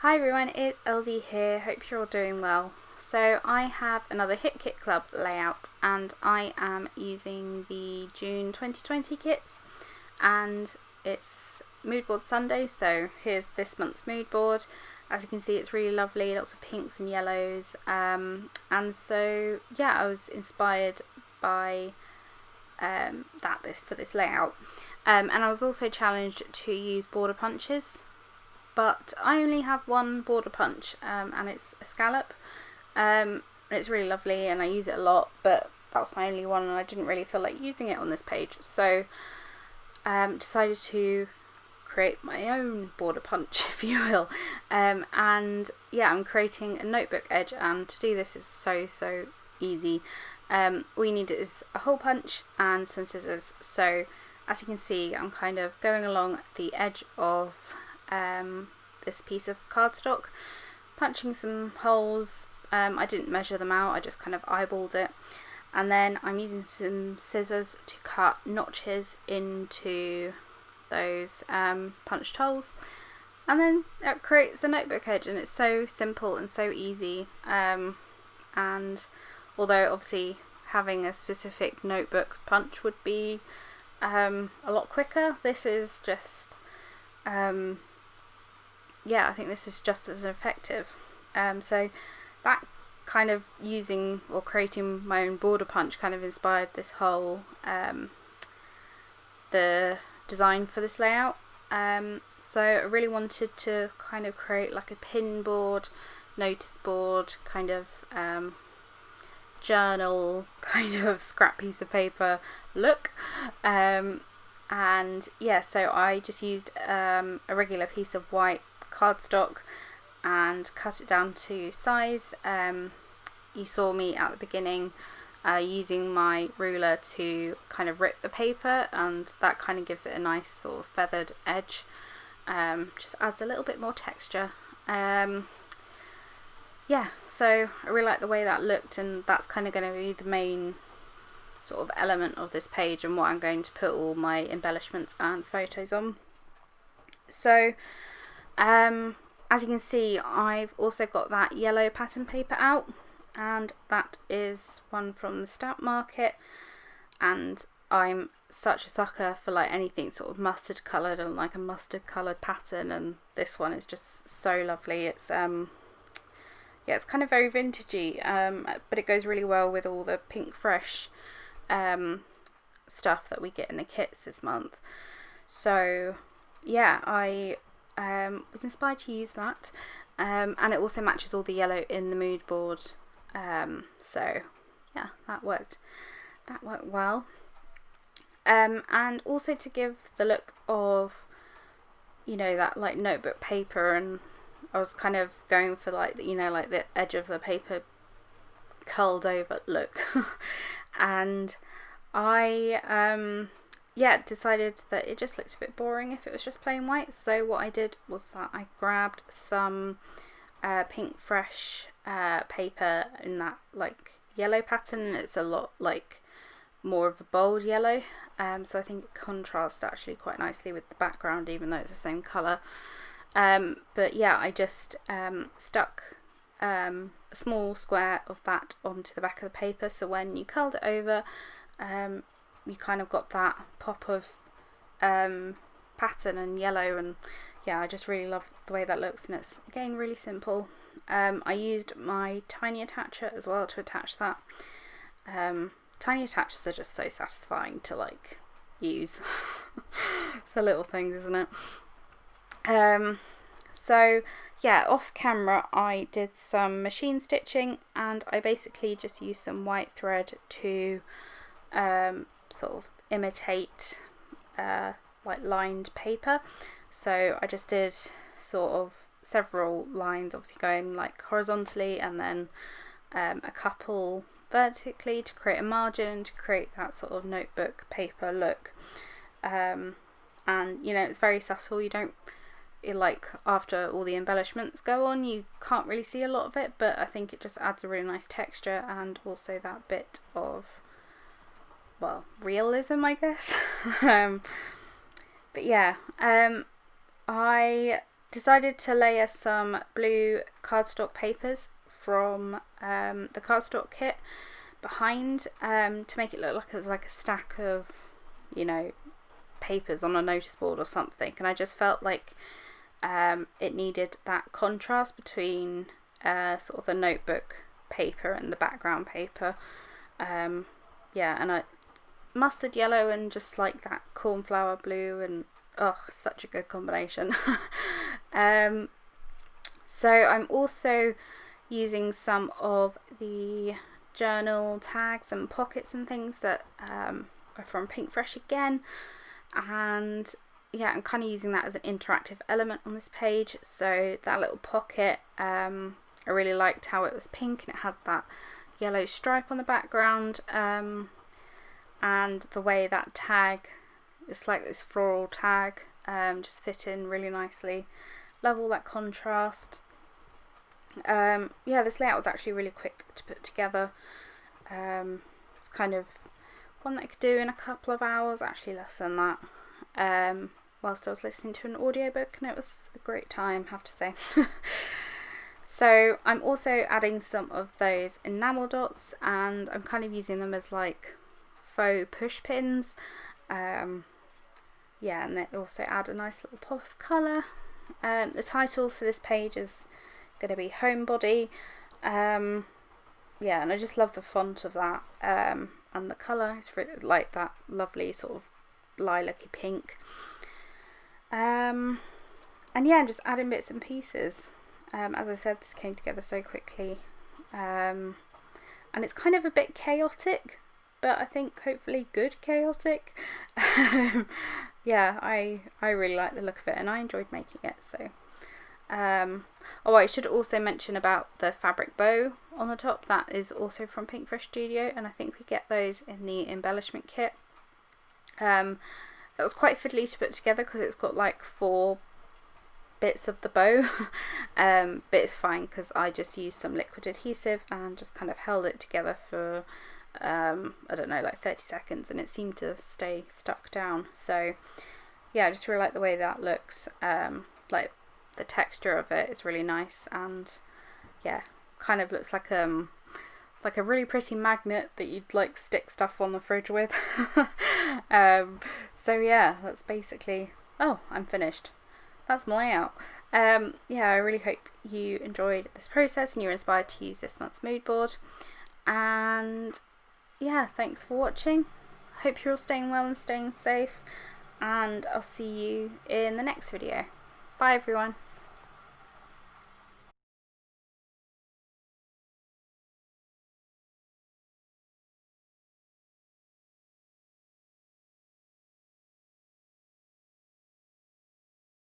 Hi everyone, it's Elsie here. Hope you're all doing well. So I have another Hit Kit Club layout and I am using the June 2020 kits and it's Moodboard Sunday, so here's this month's mood board. As you can see, it's really lovely, lots of pinks and yellows, and so yeah, I was inspired by for this layout, and I was also challenged to use border punches, but I only have one border punch, and it's a scallop, and it's really lovely and I use it a lot, but that's my only one and I didn't really feel like using it on this page, so decided to create my own border punch, if you will, and yeah, I'm creating a notebook edge, and to do this is so easy. All you need is a hole punch and some scissors. So as you can see, I'm kind of going along the edge of this piece of cardstock, punching some holes. I didn't measure them out, I just kind of eyeballed it, and then I'm using some scissors to cut notches into those punched holes, and then that creates a notebook edge, and it's so simple and so easy, and although obviously having a specific notebook punch would be a lot quicker, this is just yeah, I think this is just as effective. So that kind of using or creating my own border punch kind of inspired this whole the design for this layout. So I really wanted to kind of create like a pin board, notice board, kind of journal, kind of scrap piece of paper look, and yeah, so I just used a regular piece of white cardstock and cut it down to size. You saw me at the beginning using my ruler to kind of rip the paper, and that kind of gives it a nice sort of feathered edge, just adds a little bit more texture. Yeah, so I really like the way that looked, and that's kind of going to be the main sort of element of this page and what I'm going to put all my embellishments and photos on. So as you can see, I've also got that yellow pattern paper out, and that is one from the Stamp Market, and I'm such a sucker for like anything sort of mustard coloured and like a mustard coloured pattern, and this one is just so lovely. It's yeah, it's kind of very vintagey, but it goes really well with all the Pink Fresh stuff that we get in the kits this month. So yeah, I was inspired to use that, and it also matches all the yellow in the mood board, so yeah, that worked well, and also to give the look of, you know, that like notebook paper, and I was kind of going for like, you know, like the edge of the paper curled over look and I yeah, decided that it just looked a bit boring if it was just plain white. So what I did was that I grabbed some Pink Fresh paper in that like yellow pattern, and it's a lot like more of a bold yellow, so I think it contrasts actually quite nicely with the background, even though it's the same colour. But yeah, I just stuck a small square of that onto the back of the paper, so when you curled it over, you kind of got that pop of pattern and yellow, and yeah, I just really love the way that looks, and it's again really simple. I used my tiny attacher as well to attach that. Tiny attachers are just so satisfying to like use. It's the little things, isn't it? So yeah, off camera I did some machine stitching, and I basically just used some white thread to sort of imitate like lined paper. So I just did sort of several lines, obviously going like horizontally, and then a couple vertically to create a margin, to create that sort of notebook paper look. And you know, it's very subtle, you don't, like after all the embellishments go on, you can't really see a lot of it, but I think it just adds a really nice texture, and also that bit of, well, realism, I guess. But yeah, I decided to layer some blue cardstock papers from the cardstock kit behind to make it look like it was like a stack of, you know, papers on a notice board or something, and I just felt like it needed that contrast between sort of the notebook paper and the background paper. Yeah, and I mustard yellow and just like that cornflower blue, and oh, such a good combination. So I'm also using some of the journal tags and pockets and things that are from Pink Fresh again, and yeah, I'm kind of using that as an interactive element on this page. So that little pocket, I really liked how it was pink and it had that yellow stripe on the background, and the way that tag, it's like this floral tag, just fit in really nicely. Love all that contrast. Yeah, this layout was actually really quick to put together. It's kind of one that I could do in a couple of hours, actually less than that, whilst I was listening to an audiobook, and it was a great time, I have to say. So I'm also adding some of those enamel dots, and I'm kind of using them as like faux push pins. Yeah, and they also add a nice little pop of colour. The title for this page is going to be Homebody. Yeah, and I just love the font of that, and the colour. It's really like that lovely sort of lilac-y pink. And yeah, I'm just adding bits and pieces. As I said, this came together so quickly, and it's kind of a bit chaotic, but I think hopefully good chaotic. Yeah, I really like the look of it, and I enjoyed making it. So oh, I should also mention about the fabric bow on the top. That is also from Pink Fresh Studio, and I think we get those in the embellishment kit. That was quite fiddly to put together because it's got like 4 bits of the bow, but it's fine because I just used some liquid adhesive and just kind of held it together for I don't know, like 30 seconds, and it seemed to stay stuck down. So yeah, I just really like the way that looks. Like the texture of it is really nice, and yeah, kind of looks like a really pretty magnet that you'd like stick stuff on the fridge with. So yeah, that's basically, oh, I'm finished. That's my layout. Yeah, I really hope you enjoyed this process and you're inspired to use this month's mood board. And yeah, thanks for watching. Hope you're all staying well and staying safe, and I'll see you in the next video. Bye everyone.